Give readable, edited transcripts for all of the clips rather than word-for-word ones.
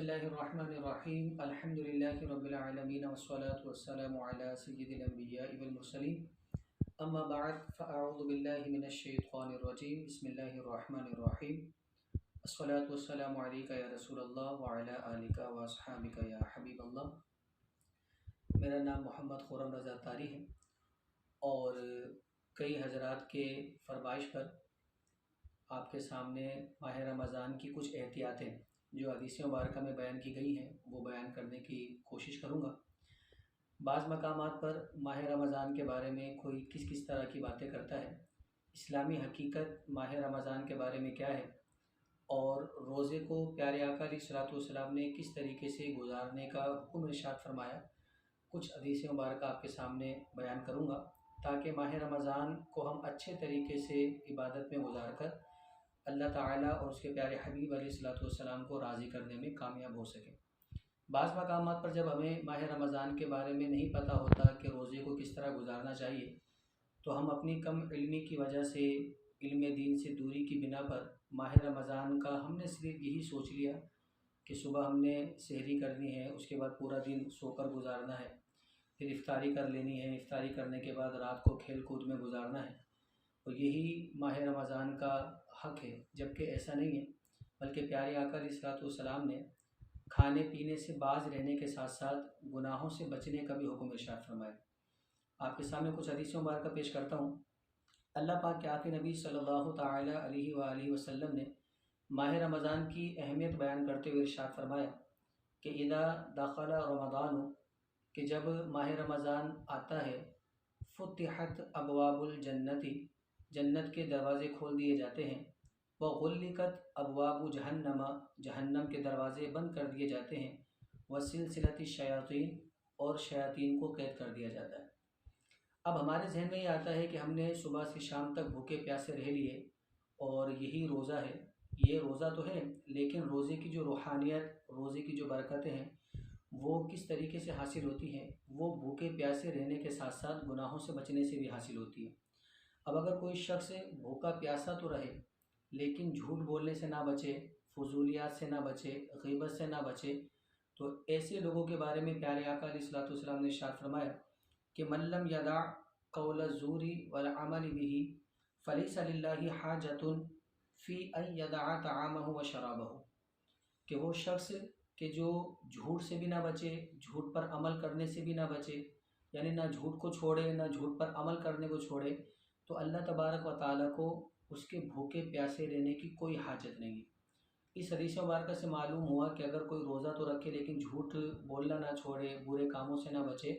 اللہ الرحمن الرحیم الحمدللہ رب العالمین والصلاة والسلام علی سید الانبیاء والمرسلین اما بعد فاعوذ باللہ من الشیطان الرجیم بسم اللہ الرحمن الرحیم الصلاة والسلام علیکہ یا رسول اللہ وعلی آلکہ واصحابکہ یا حبیب اللہ۔ میرا نام محمد خرم رضا طاری ہے اور کئی حضرات کے فرمائش پر آپ کے سامنے ماہ رمضان کی کچھ احتیاطیں جو حدیث مبارکہ میں بیان کی گئی ہیں وہ بیان کرنے کی کوشش کروں گا۔ بعض مقامات پر ماہ رمضان کے بارے میں کوئی کس طرح کی باتیں کرتا ہے، اسلامی حقیقت ماہ رمضان کے بارے میں کیا ہے، اور روزے کو پیارے آقا علیہ الصلوۃ والسلام نے کس طریقے سے گزارنے کا حکم ارشاد فرمایا، کچھ حدیث مبارکہ آپ کے سامنے بیان کروں گا تاکہ ماہ رمضان کو ہم اچھے طریقے سے عبادت میں گزار کر اللہ تعالیٰ اور اس کے پیارے حبیب علیہ الصلوۃ والسلام کو راضی کرنے میں کامیاب ہو سکیں۔ بعض مقامات پر جب ہمیں ماہ رمضان کے بارے میں نہیں پتہ ہوتا کہ روزے کو کس طرح گزارنا چاہیے تو ہم اپنی کم علمی کی وجہ سے، علم دین سے دوری کی بنا پر ماہ رمضان کا ہم نے صرف یہی سوچ لیا کہ صبح ہم نے سحری کرنی ہے، اس کے بعد پورا دن سو کر گزارنا ہے، پھر افطاری کر لینی ہے، افطاری کرنے کے بعد رات کو کھیل کود میں گزارنا ہے، اور یہی ماہ رمضان کا حق ہے، جبکہ ایسا نہیں ہے، بلکہ پیارے آقا علیہ الصلوۃ والسلام نے کھانے پینے سے باز رہنے کے ساتھ ساتھ گناہوں سے بچنے کا بھی حکم ارشاد فرمایا۔ آپ کے سامنے کچھ حدیث مبارکہ پیش کرتا ہوں۔ اللہ پاک کے آقا نبی صلی اللہ تعالی علیہ وآلہ وسلم نے ماہ رمضان کی اہمیت بیان کرتے ہوئے ارشاد فرمایا کہ اذا دخل رمضان، کہ جب ماہ رمضان آتا ہے، فتحت ابواب الجنتی، جنت کے دروازے کھول دیے جاتے ہیں، وغلقت ابواب جہنم، جہنم کے دروازے بند کر دیے جاتے ہیں، وسلسلۃ الشیاطین، اور شیاطین کو قید کر دیا جاتا ہے۔ اب ہمارے ذہن میں یہ آتا ہے کہ ہم نے صبح سے شام تک بھوکے پیاسے رہ لیے اور یہی روزہ ہے۔ یہ روزہ تو ہے، لیکن روزے کی جو روحانیت، روزے کی جو برکتیں ہیں وہ کس طریقے سے حاصل ہوتی ہیں؟ وہ بھوکے پیاسے رہنے کے ساتھ ساتھ گناہوں سے بچنے سے بھی حاصل ہوتی ہے۔ اب اگر کوئی شخص بھوکا پیاسا تو رہے لیکن جھوٹ بولنے سے نہ بچے، فضولیات سے نہ بچے، غیبت سے نہ بچے، تو ایسے لوگوں کے بارے میں پیارے آقا علیہ الصلوۃ والسلام نے ارشاد فرمایا کہ من لم یدع قول الزور والعمل به فلیس للہ حاجۃ فی ان یدع طعامہ وشرابہ، کہ وہ شخص کہ جو جھوٹ سے بھی نہ بچے، جھوٹ پر عمل کرنے سے بھی نہ بچے، یعنی نہ جھوٹ کو چھوڑے نہ جھوٹ پر عمل کرنے کو چھوڑے، تو اللہ تبارک و تعالیٰ کو اس کے بھوکے پیاسے رہنے کی کوئی حاجت نہیں ہے۔ اس حدیث مبارکہ سے معلوم ہوا کہ اگر کوئی روزہ تو رکھے لیکن جھوٹ بولنا نہ چھوڑے، برے کاموں سے نہ بچے،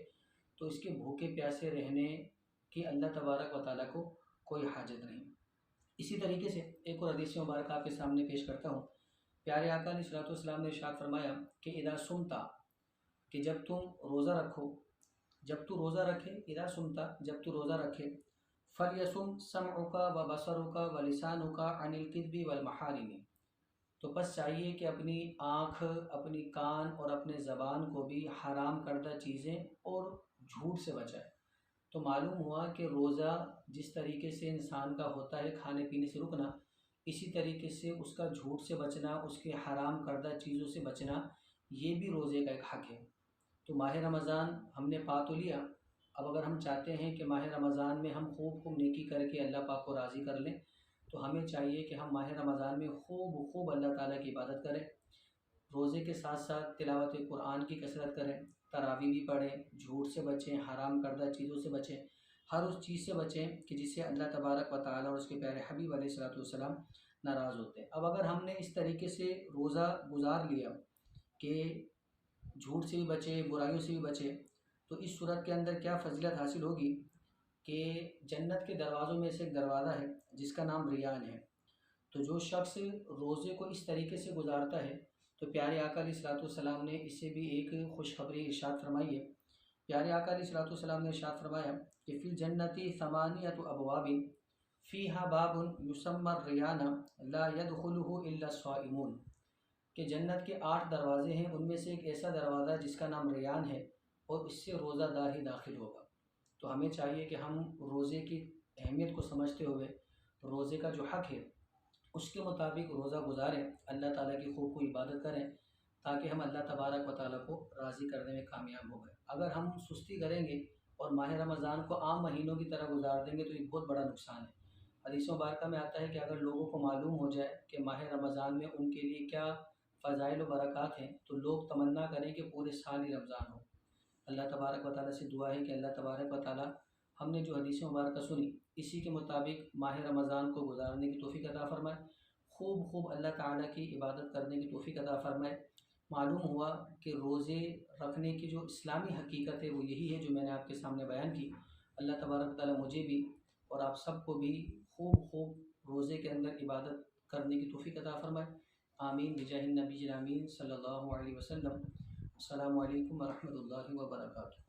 تو اس کے بھوکے پیاسے رہنے کی اللہ تبارک و تعالیٰ کو کوئی حاجت نہیں۔ اسی طریقے سے ایک اور حدیث مبارکہ آپ کے سامنے پیش کرتا ہوں۔ پیارے آقا علیہ الصلوۃ والسلام نے ارشاد فرمایا کہ اذا صمتا، کہ جب تم روزہ رکھو، جب تو روزہ رکھے، اذا صمتا، جب تو روزہ رکھے، فلیصم سمعک و بصرک و لسانک عن الکذب والمحارم، تو بس چاہیے کہ اپنی آنکھ، اپنی کان اور اپنے زبان کو بھی حرام کردہ چیزیں اور جھوٹ سے بچائے۔ تو معلوم ہوا کہ روزہ جس طریقے سے انسان کا ہوتا ہے کھانے پینے سے رکنا، اسی طریقے سے اس کا جھوٹ سے بچنا، اس کے حرام کردہ چیزوں سے بچنا، یہ بھی روزے کا ایک حق ہے۔ تو ماہ رمضان ہم نے پا تو لیا، اب اگر ہم چاہتے ہیں کہ ماہ رمضان میں ہم خوب نیکی کر کے اللہ پاک کو راضی کر لیں، تو ہمیں چاہیے کہ ہم ماہ رمضان میں خوب اللہ تعالیٰ کی عبادت کریں، روزے کے ساتھ ساتھ تلاوت قرآن کی کثرت کریں، تراویح بھی پڑھیں، جھوٹ سے بچیں، حرام کردہ چیزوں سے بچیں، ہر اس چیز سے بچیں کہ جس سے اللہ تبارک و تعالیٰ اور اس کے پیارے حبیب علیہ الصلوۃ والسلام ناراض ہوتے ہیں۔ اب اگر ہم نے اس طریقے سے روزہ گزار لیا کہ جھوٹ سے بھی بچے، برائیوں سے بھی بچے، تو اس صورت کے اندر کیا فضیلت حاصل ہوگی کہ جنت کے دروازوں میں سے ایک دروازہ ہے جس کا نام ریان ہے۔ تو جو شخص روزے کو اس طریقے سے گزارتا ہے تو پیارے آقا علیہ الصلوۃ والسلام نے اس سے بھی ایک خوشخبری ارشاد فرمائی ہے۔ پیارے آقا علیہ الصلوۃ والسلام نے ارشاد فرمایا کہ فی الجنت ثمانیۃ ابواب فیہا باب یسمی الریان لا یدخلہ الا الصائمون، کہ جنت کے 8 دروازے ہیں، ان میں سے ایک ایسا دروازہ ہے جس کا نام ریان ہے اور اس سے روزہ دار ہی داخل ہوگا۔ تو ہمیں چاہیے کہ ہم روزے کی اہمیت کو سمجھتے ہوئے روزے کا جو حق ہے اس کے مطابق روزہ گزاریں، اللہ تعالیٰ کی خوب عبادت کریں تاکہ ہم اللہ تبارک و تعالیٰ کو راضی کرنے میں کامیاب ہو گئے۔ اگر ہم سستی کریں گے اور ماہ رمضان کو عام مہینوں کی طرح گزار دیں گے تو یہ بہت بڑا نقصان ہے۔ حدیث مبارکہ میں آتا ہے کہ اگر لوگوں کو معلوم ہو جائے کہ ماہ رمضان میں ان کے لیے کیا فضائل و برکات ہیں تو لوگ تمنا کریں کہ پورے سال ہی رمضان ہو۔ اللہ تبارک و تعالیٰ سے دعا ہے کہ اللہ تبارک و تعالیٰ ہم نے جو حدیث مبارکہ سنی اسی کے مطابق ماہ رمضان کو گزارنے کی توفیق عطا فرمائے، خوب اللہ تعالیٰ کی عبادت کرنے کی توفیق عطا فرمائے۔ معلوم ہوا کہ روزے رکھنے کی جو اسلامی حقیقت ہے وہ یہی ہے جو میں نے آپ کے سامنے بیان کی۔ اللہ تبارک و تعالیٰ مجھے بھی اور آپ سب کو بھی خوب روزے کے اندر عبادت کرنے کی توفیق عطا فرمائے۔ آمین بجاہ النبی الامین صلی اللہ علیہ وسلم۔ السلام علیکم ورحمۃ اللہ وبرکاتہ۔